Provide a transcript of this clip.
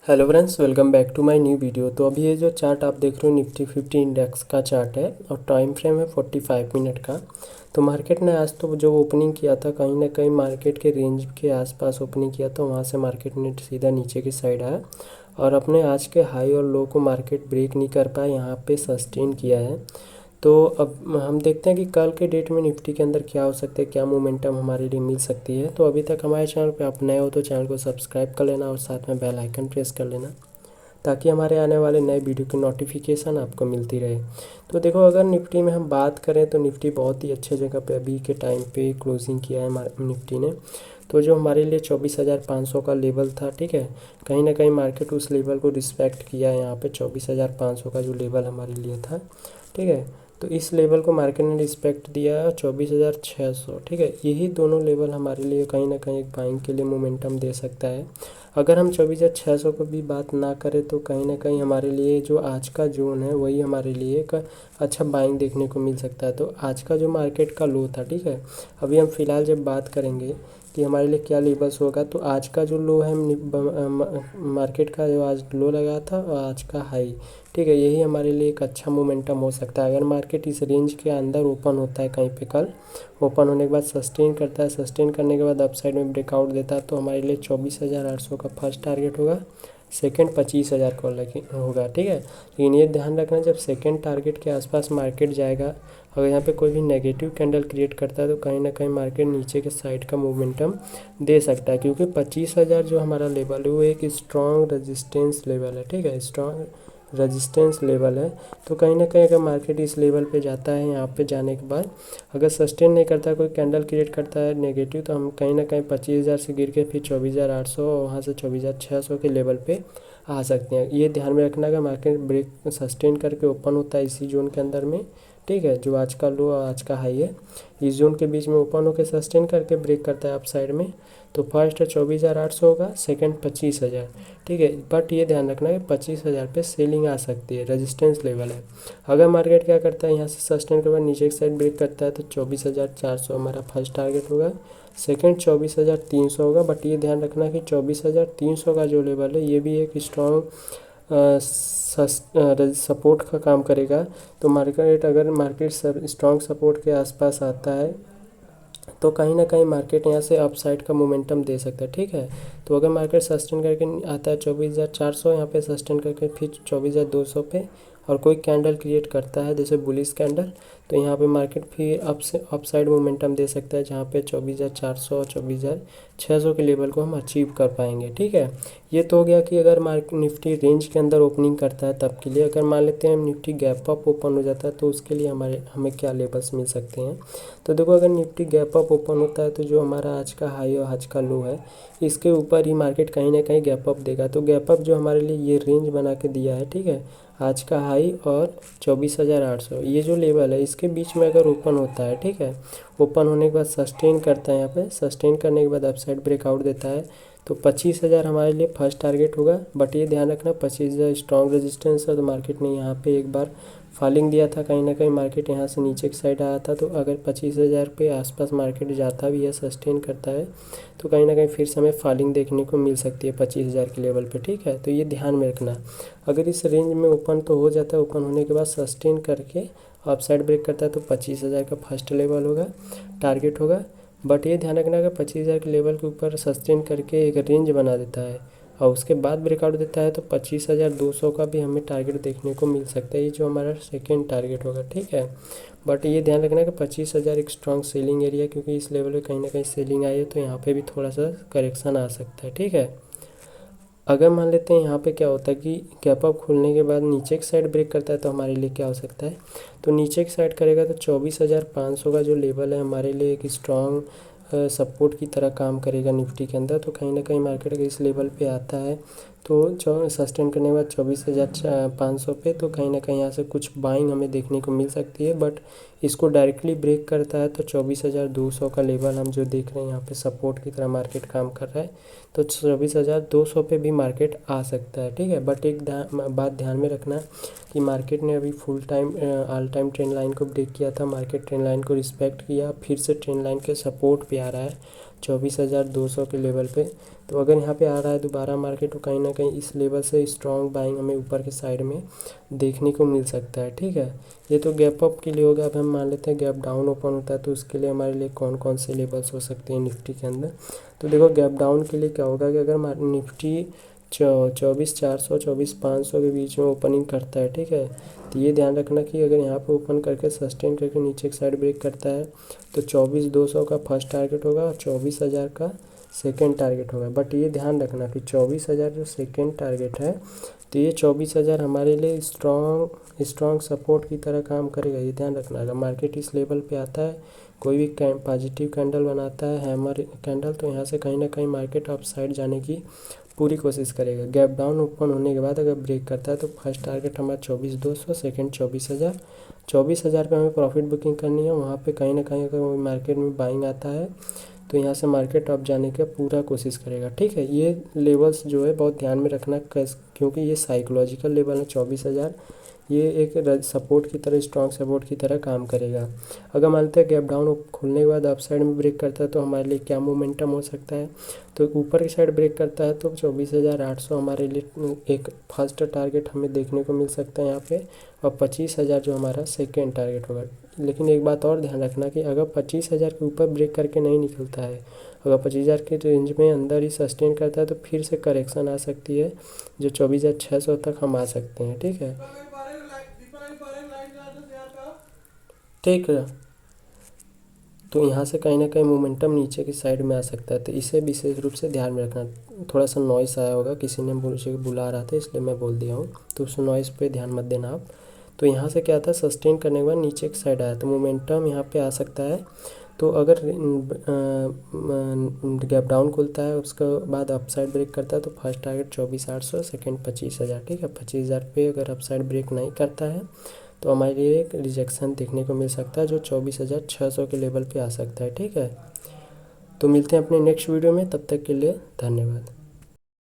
Hello friends, welcome back to my new video. तो अभी ये जो चार्ट आप देख रहे हो निफ्टी 50 इंडेक्स का चार्ट है और टाइम फ्रेम है 45 मिनट का। तो मार्केट ने आज तो जो ओपनिंग किया था कहीं ना कहीं मार्केट के रेंज के आसपास ओपनिंग किया, तो वहाँ से मार्केट ने सीधा नीचे की साइड आया और अपने आज के हाई और लो को मार्केट ब्रेक नहीं कर पाया, यहाँ पे सस्टेन किया है। तो अब हम देखते हैं कि कल के डेट में निफ्टी के अंदर क्या हो सकता है, क्या मोमेंटम हमारे लिए मिल सकती है। तो अभी तक हमारे चैनल पे आप नए हो तो चैनल को सब्सक्राइब कर लेना और साथ में बेल आइकन प्रेस कर लेना, ताकि हमारे आने वाले नए वीडियो की नोटिफिकेशन आपको मिलती रहे। तो देखो, अगर निफ्टी में हम बात करें तो निफ्टी बहुत ही अच्छे जगह पे अभी के टाइम पे क्लोजिंग किया है निफ्टी ने। तो जो हमारे लिए 24,500 का लेवल था, ठीक है, कहीं ना कहीं मार्केट उस लेवल को रिस्पेक्ट किया है। यहाँ पे 24,500 का जो लेवल हमारे लिए था, ठीक है, तो इस लेवल को मार्केट ने रिस्पेक्ट दिया है। 24,600, ठीक है, यही दोनों लेवल हमारे लिए कहीं ना कहीं एक बाइंग के लिए मोमेंटम दे सकता है। अगर हम 24,600 को भी बात ना करें तो कहीं ना कहीं हमारे लिए जो आज का जोन है वही हमारे लिए एक अच्छा बाइंग देखने को मिल सकता है। तो आज का जो मार्केट का लो था, ठीक है, अभी हम फिलहाल जब बात करेंगे कि हमारे लिए क्या लेवल्स होगा, तो आज का जो लो है मार्केट का, जो आज लो लगा था और आज का हाई, ठीक है, यही हमारे लिए एक अच्छा मोमेंटम हो सकता है। अगर मार्केट इस रेंज के अंदर ओपन होता है कहीं पे, कल ओपन होने के बाद सस्टेन करता है, सस्टेन करने के बाद अपसाइड में ब्रेकआउट देता है, तो हमारे लिए 24,800 का फर्स्ट टारगेट होगा, सेकंड 25,000 को होगा, ठीक है। लेकिन ये ध्यान रखना, जब सेकंड टारगेट के आसपास मार्केट जाएगा, अगर यहाँ पे कोई भी नेगेटिव कैंडल क्रिएट करता है तो कहीं ना कहीं मार्केट नीचे के साइड का मोमेंटम दे सकता है, क्योंकि 25,000 जो हमारा लेवल है वो एक स्ट्रॉन्ग रेजिस्टेंस लेवल है, ठीक है, स्ट्रॉन्ग रेजिस्टेंस लेवल है। तो कहीं ना कहीं अगर मार्केट इस लेवल पे जाता है, यहाँ पे जाने के बाद अगर सस्टेन नहीं करता, कोई कैंडल क्रिएट करता है नेगेटिव, तो हम कहीं ना कहीं 25,000 से गिर के फिर 24,800 और वहाँ से 24,600 के लेवल पे आ सकते हैं। ये ध्यान में रखना, अगर मार्केट ब्रेक सस्टेन करके ओपन होता है इसी जोन के अंदर में, ठीक है, जो आज का लो और आज का हाई है, इस जोन के बीच में ओपन होकर सस्टेन करके ब्रेक करता है अप साइड में, तो फर्स्ट 24,800 होगा, सेकंड 25,000, ठीक है। बट ये ध्यान रखना है 25,000 पे सेलिंग आ सकती है, रेजिस्टेंस लेवल है। अगर मार्केट क्या करता है, यहाँ से सस्टेन के बाद नीचे की साइड ब्रेक करता है तो 24,400 हमारा फर्स्ट टारगेट होगा, सेकंड 24,300 होगा। बट ये ध्यान रखना कि 24,300 का जो लेवल है ये भी एक स्ट्रॉन्ग सपोर्ट का काम करेगा। तो मार्केट, अगर मार्केट स्ट्रॉन्ग सपोर्ट के आसपास आता है तो कहीं ना कहीं मार्केट यहाँ से अपसाइड का मोमेंटम दे सकता है, ठीक है। तो अगर मार्केट सस्टेन करके आता है 24,400, यहाँ पे सस्टेन करके फिर 24,200 पे और कोई कैंडल क्रिएट करता है जैसे बुलिश कैंडल, तो यहाँ पे मार्केट फिर अपसाइड मोमेंटम दे सकता है, जहाँ पे 24,400 और 24,600 के लेवल को हम अचीव कर पाएंगे, ठीक है। ये तो हो गया कि अगर मार्केट निफ्टी रेंज के अंदर ओपनिंग करता है तब के लिए। अगर मान लेते हैं निफ्टी गैप अप ओपन हो जाता है तो उसके लिए हमें क्या लेवल्स मिल सकते हैं। तो देखो, अगर निफ्टी गैप अप ओपन होता है तो जो हमारा आज का हाई और आज का लो है, इसके ऊपर ही मार्केट कहीं ना कहीं गैप अप देगा। तो गैप अप जो हमारे लिए ये रेंज बना के दिया है, ठीक है, आज का हाई और 24,800, ये जो लेवल है इसके बीच में अगर ओपन होता है, ठीक है, ओपन होने के बाद सस्टेन करता है, यहाँ पे सस्टेन करने के बाद अपसाइड ब्रेकआउट देता है, तो 25,000 हमारे लिए फर्स्ट टारगेट होगा। बट ये ध्यान रखना 25,000 स्ट्रॉन्ग रेजिस्टेंस है, तो मार्केट ने यहाँ पे एक बार फॉलिंग दिया था, कहीं ना कहीं मार्केट यहाँ से नीचे की साइड आया था। तो अगर 25,000 पे आसपास मार्केट जाता भी है, सस्टेन करता है, तो कहीं ना कहीं फिर से हमें फॉलिंग देखने को मिल सकती है 25,000 के लेवल पे, ठीक है। तो ये ध्यान में रखना, अगर इस रेंज में ओपन तो हो जाता है, ओपन होने के बाद सस्टेन करके अपसाइड ब्रेक करता है तो 25,000 का फर्स्ट लेवल होगा, टारगेट होगा। बट ये ध्यान रखना, अगर 25,000 के लेवल के ऊपर सस्टेन करके एक रेंज बना देता है और उसके बाद ब्रेकआउट देता है तो 25,200 का भी हमें टारगेट देखने को मिल सकता है, ये जो हमारा सेकेंड टारगेट होगा, ठीक है। बट ये ध्यान रखना कि 25,000 एक स्ट्रॉन्ग सेलिंग एरिया, क्योंकि इस लेवल पे कहीं ना कहीं सेलिंग आई है, तो यहाँ पे भी थोड़ा सा करेक्शन आ सकता है, ठीक है। अगर मान लेते हैं यहाँ पे क्या होता है कि गैप अप खुलने के बाद नीचे की साइड ब्रेक करता है, तो हमारे लिए क्या हो सकता है, तो नीचे की साइड करेगा तो 24,500 का जो लेवल है हमारे लिए एक स्ट्रॉन्ग सपोर्ट की तरह काम करेगा निफ्टी के अंदर। तो कहीं ना कहीं मार्केट अगर इस लेवल पे आता है तो जो सस्टेन करने के बाद 24,500 पे, तो कहीं ना कहीं यहाँ से कुछ बाइंग हमें देखने को मिल सकती है। बट इसको डायरेक्टली ब्रेक करता है तो 24,200 का लेवल हम जो देख रहे हैं यहाँ पे सपोर्ट की तरह मार्केट काम कर रहा है, तो 24,200 पे भी मार्केट आ सकता है, ठीक है। बट एक बात ध्यान में रखना कि मार्केट ने अभी full time all time trend line को ब्रेक किया था, मार्केट ट्रेंड लाइन को रिस्पेक्ट किया, फिर से ट्रेंड लाइन के सपोर्ट पे आ रहा है 24,200 के लेवल पे। तो अगर यहाँ पे आ रहा है दोबारा मार्केट, तो कहीं ना कहीं इस लेवल से स्ट्रॉन्ग बाइंग हमें ऊपर के साइड में देखने को मिल सकता है। ठीक है, ये तो गैप अप के लिए होगा। अब हम मान लेते हैं गैप डाउन ओपन होता है, तो उसके लिए हमारे लिए कौन कौन से लेवल्स हो सकते हैं निफ्टी के अंदर। तो देखो गैप डाउन के लिए क्या होगा कि अगर निफ्टी 24,400 24,500 के बीच में ओपनिंग करता है, ठीक है, तो ये ध्यान रखना कि अगर यहाँ पे ओपन करके सस्टेन करके नीचे की साइड ब्रेक करता है तो 24,200 का फर्स्ट टारगेट होगा और 24,000 का सेकेंड टारगेट होगा। बट ये ध्यान रखना कि 24,000 जो सेकेंड टारगेट है, तो ये 24,000 हमारे लिए स्ट्रॉन्ग सपोर्ट की तरह काम करेगा। ये ध्यान रखना, अगर मार्केट इस लेवल पे आता है, कोई भी पॉजिटिव कैंडल बनाता है, हैमर कैंडल, तो यहाँ से कहीं ना कहीं मार्केट अप साइड जाने की पूरी कोशिश करेगा। गैप डाउन ओपन होने के बाद अगर ब्रेक करता है तो फर्स्ट टारगेट हमारा 24,200, सेकेंड 24,000। 24,000 पे हमें प्रॉफिट बुकिंग करनी है। वहाँ पे कहीं ना कहीं अगर मार्केट में बाइंग आता है तो यहाँ से मार्केट अप जाने का पूरा कोशिश करेगा। ठीक है, ये लेवल्स जो है बहुत ध्यान में रखना, क्योंकि ये साइकोलॉजिकल लेवल है 24,000। ये एक सपोर्ट की तरह, स्ट्रॉन्ग सपोर्ट की तरह काम करेगा। अगर मानते हैं गैप डाउन खुलने के बाद अप साइड में ब्रेक करता है तो हमारे लिए क्या मोमेंटम हो सकता है। तो ऊपर की साइड ब्रेक करता है तो 24,800 हमारे लिए एक फर्स्ट टारगेट हमें देखने को मिल सकता है यहाँ पे, और 25,000 जो हमारा सेकेंड टारगेट होगा। लेकिन एक बात और ध्यान रखना कि अगर 25,000 के ऊपर ब्रेक करके नहीं निकलता है, अगर 25,000 के रेंज में अंदर ही सस्टेन करता है, तो फिर से करेक्शन आ सकती है, जो 24,600 तक हम आ सकते हैं। ठीक है, ठीक है, तो यहाँ से कहीं ना कहीं मोमेंटम नीचे की साइड में आ सकता है, तो इसे विशेष रूप से ध्यान में रखना। थोड़ा सा नॉइस आया होगा, किसी ने मुझे बुला रहा था इसलिए मैं बोल दिया हूँ, तो उस नॉइस पे ध्यान मत देना आप। तो यहाँ से क्या था, सस्टेन करने के बाद नीचे की साइड आया तो मोमेंटम यहाँ पे आ सकता है। तो अगर गैप डाउन खुलता है उसके बाद अप साइड ब्रेक करता है तो फर्स्ट टारगेट 24,800, सेकेंड 25,000। ठीक है, 25,000 पे अगर अप साइड ब्रेक नहीं करता है तो हमारे लिए एक रिजेक्शन देखने को मिल सकता है, जो 24,600 के लेवल पे आ सकता है। ठीक है, तो मिलते हैं अपने नेक्स्ट वीडियो में, तब तक के लिए धन्यवाद।